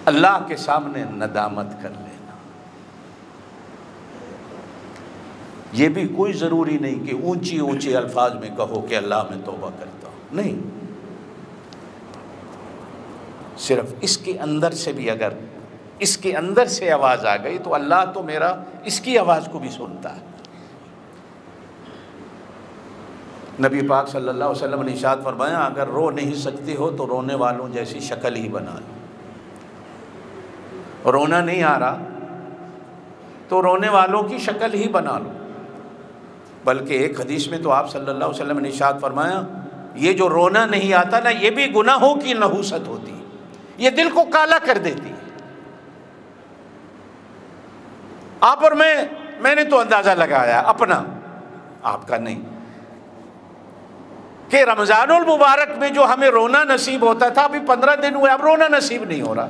अल्लाह के सामने नदामत कर लेना। ये भी कोई ज़रूरी नहीं कि ऊंची ऊंची अल्फाज में कहो कि अल्लाह मैं तौबा करता हूँ, नहीं, सिर्फ इसके अंदर से भी, अगर इसके अंदर से आवाज़ आ गई तो अल्लाह तो मेरा इसकी आवाज़ को भी सुनता है। नबी पाक सल्लल्लाहु अलैहि वसल्लम ने इरशाद फरमाया, अगर रो नहीं सकती हो तो रोने वालों जैसी शक्ल ही बना लो। रोना नहीं आ रहा तो रोने वालों की शक्ल ही बना लो। बल्कि एक हदीस में तो आप सल्लल्लाहु अलैहि वसल्लम ने इरशाद फरमाया, ये जो रोना नहीं आता ना, ये भी गुनाहों की नहूसत होती है, ये दिल को काला कर देती है। आप और मैंने तो अंदाज़ा लगाया अपना, आपका नहीं, कि रमज़ानुल मुबारक में जो हमें रोना नसीब होता था, अभी 15 दिन हुए अब रोना नसीब नहीं हो रहा।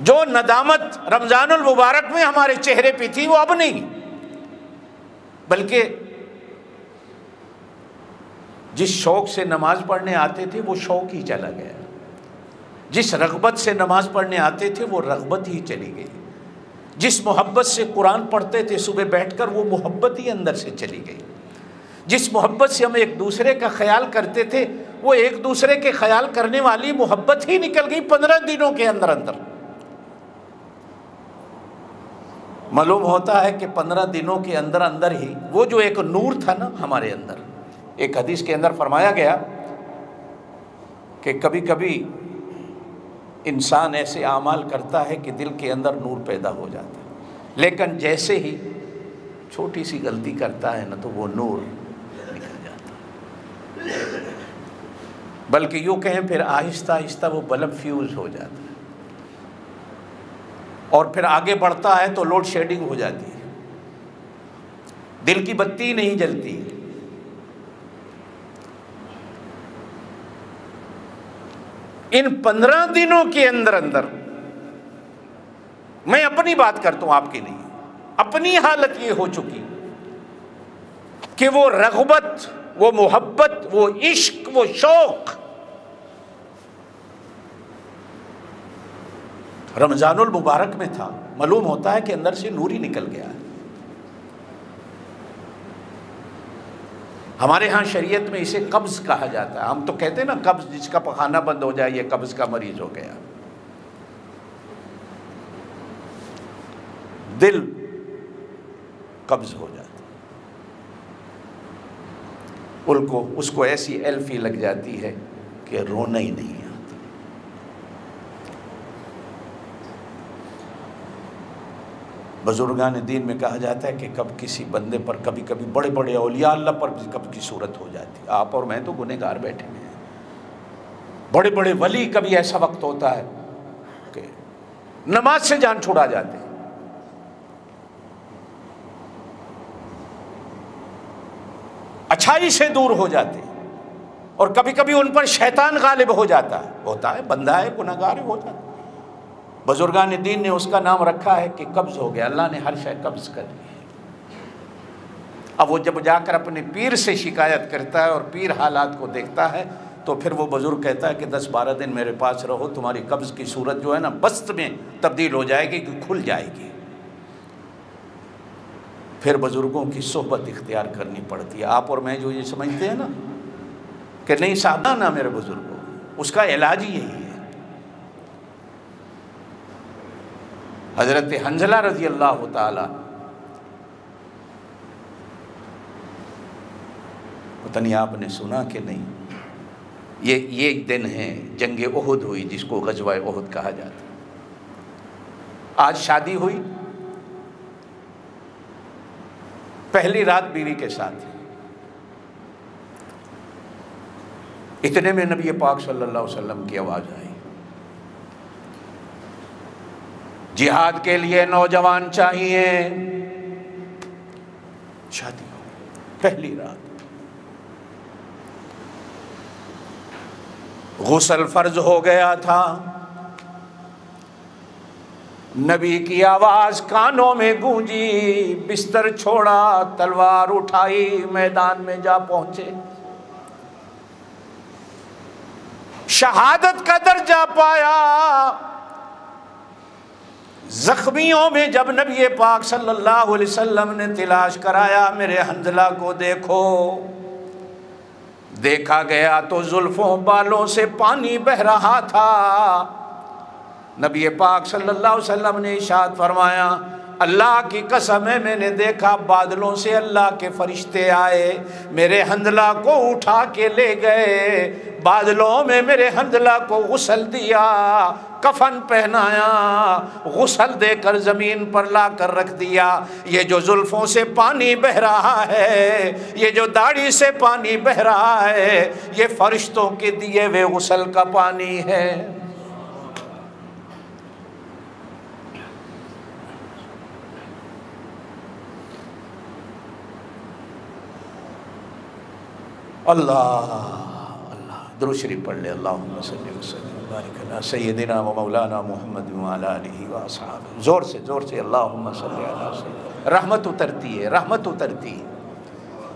जो नदामत रमज़ानुल मुबारक में हमारे चेहरे पे थी वो अब नहीं, बल्कि जिस शौक़ से नमाज पढ़ने आते थे वो शौक़ ही चला गया, जिस रग़बत से नमाज पढ़ने आते थे वो रग़बत ही चली गई, जिस मोहब्बत से कुरान पढ़ते थे सुबह बैठकर वो मोहब्बत ही अंदर से चली गई, जिस मोहब्बत से हम एक दूसरे का ख्याल करते थे वो एक दूसरे के ख्याल करने वाली मोहब्बत ही निकल गई 15 दिनों के अंदर अंदर। मालूम होता है कि 15 दिनों के अंदर अंदर ही वो जो एक नूर था ना हमारे अंदर, एक हदीस के अंदर फरमाया गया कि कभी कभी इंसान ऐसे आमाल करता है कि दिल के अंदर नूर पैदा हो जाता है, लेकिन जैसे ही छोटी सी गलती करता है ना तो वो नूर निकल जाता है, बल्कि यूँ कहें फिर आहिस्ता आहिस्ता वो बल्ब फ्यूज़ हो जाता है, और फिर आगे बढ़ता है तो लोड शेडिंग हो जाती है, दिल की बत्ती नहीं जलती। इन 15 दिनों के अंदर अंदर, मैं अपनी बात करता हूं आपकी नहीं, अपनी हालत ये हो चुकी कि वो रग़बत, वो मोहब्बत, वो इश्क, वो शौक़ रमज़ानुल मुबारक में था, मालूम होता है कि अंदर से नूर ही निकल गया है। हमारे यहाँ शरीयत में इसे कब्ज़ कहा जाता है। हम तो कहते हैं ना कब्ज़, जिसका पखाना बंद हो जाए ये कब्ज़ का मरीज़ हो गया। दिल कब्ज़ हो जाता, उसको ऐसी एल्फी लग जाती है कि रोना ही नहीं आता। बुजुर्गान दीन में कहा जाता है कि कब किसी बंदे पर, कभी कभी बड़े बड़े औलिया अल्लाह पर भी कब की सूरत हो जाती है। आप और मैं तो गुनहगार बैठे हैं, बड़े बड़े वली, कभी ऐसा वक्त होता है कि नमाज से जान छुड़ा जाते हैं, अच्छाई से दूर हो जाते हैं, और कभी कभी उन पर शैतान गालिब हो जाता है, होता है, बंदा है, गुनहगार हो जाता है। बुजुर्गान दीन ने उसका नाम रखा है कि कब्ज़ हो गया, अल्लाह ने हर शय कब्ज़ कर ली है। अब वो जब जाकर अपने पीर से शिकायत करता है और पीर हालात को देखता है तो फिर वो बुज़ुर्ग कहता है कि 10-12 दिन मेरे पास रहो, तुम्हारी कब्ज़ की सूरत जो है ना बस्त में तब्दील हो जाएगी, कि खुल जाएगी। फिर बुज़ुर्गों की सोहबत इख्तियार करनी पड़ती है। आप और मैं जो ये समझते हैं ना कि नहीं सावधान ना मेरे बुज़ुर्गों, उसका इलाज ही यही है। हज़रत हंज़ला रज़ी अल्लाह ताला, पता नहीं आपने सुना कि नहीं, ये दिन है जंगे ओहद हुई, जिसको ग़ज़वा ओहद कहा जाता। आज शादी हुई, पहली रात बीवी के साथ, इतने में नबी पाक सल्लल्लाहु अलैहि वसल्लम की आवाज़ आई, जिहाद के लिए नौजवान चाहिए। शादी हो गई, पहली रात, गुस्ल फर्ज हो गया था, नबी की आवाज कानों में गूंजी, बिस्तर छोड़ा, तलवार उठाई, मैदान में जा पहुंचे। शहादत का दर्जा पाया। जख्मियों में जब नबी पाक सल्लल्लाहु अलैहि वसल्लम ने तिलाश कराया, मेरे हंजला को देखो, देखा गया तो जुल्फों बालों से पानी बह रहा था। नबी पाक सल्लल्लाहु अलैहि वसल्लम ने इरशाद फरमाया, अल्लाह की कसम है, मैंने देखा बादलों से अल्लाह के फरिश्ते आए, मेरे हंजला को उठा के ले गए, बादलों में मेरे हंजला को गुस्ल दिया, कफन पहनाया, गुस्ल देकर ज़मीन पर ला कर रख दिया। ये जो जुल्फ़ों से पानी बह रहा है, ये जो दाढ़ी से पानी बह रहा है, ये फरिश्तों के दिए हुए गुस्ल का पानी है। अल्लाह अल्लाह दुरूद शरीफ पढ़ ले। अल्लाहुम्मा सल्लि व सल्लिम व बारिक अला सय्यदिना व मौलाना मुहम्मद व अला आलिहि व अस्हाबिही। ज़ोर से अल्लाहुम्मा सल्लि अला सय्यदिना। रहमत उतरती है, रहमत उतरती है।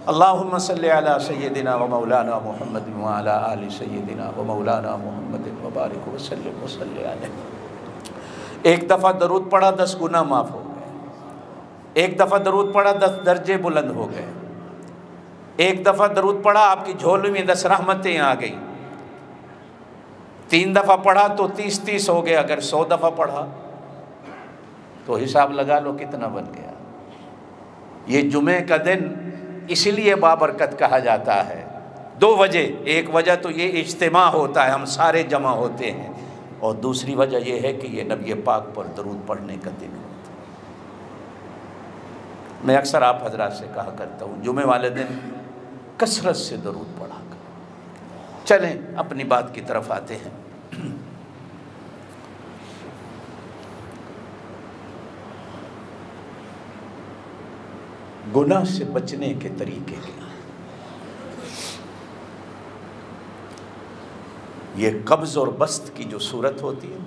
अल्लाहुम्मा सल्लि अला सय्यदिना व मौलाना मुहम्मद व अला आलि सय्यदिना व मौलाना मुहम्मद व बारिक व सल्लिम व सल्लि अलैहि। एक दफ़ा दरूद पढ़ा 10 गुनाह माफ़ हो गए। एक दफ़ा दरूद पढ़ा 10 दर्जे बुलंद हो गए। एक दफ़ा दरूद पढ़ा आपकी झोली में 10 रहमतें आ गई। 3 दफ़ा पढ़ा तो 30 हो गए। अगर 100 दफ़ा पढ़ा तो हिसाब लगा लो कितना बन गया। ये जुमे का दिन इसलिए बाबरकत कहा जाता है। 2 वजह, एक वजह तो ये इज्तिमा होता है, हम सारे जमा होते हैं, और दूसरी वजह यह है कि ये नबी पाक पर दरूद पढ़ने का दिन होता है। मैं अक्सर आप हजरात से कहा करता हूँ, जुमे वाले दिन कसरत से दरूद पढ़ा कर। चलें अपनी बात की तरफ आते हैं। गुनाह से बचने के तरीके क्या हैं? ये कब्ज़ और बस्त की जो सूरत होती है,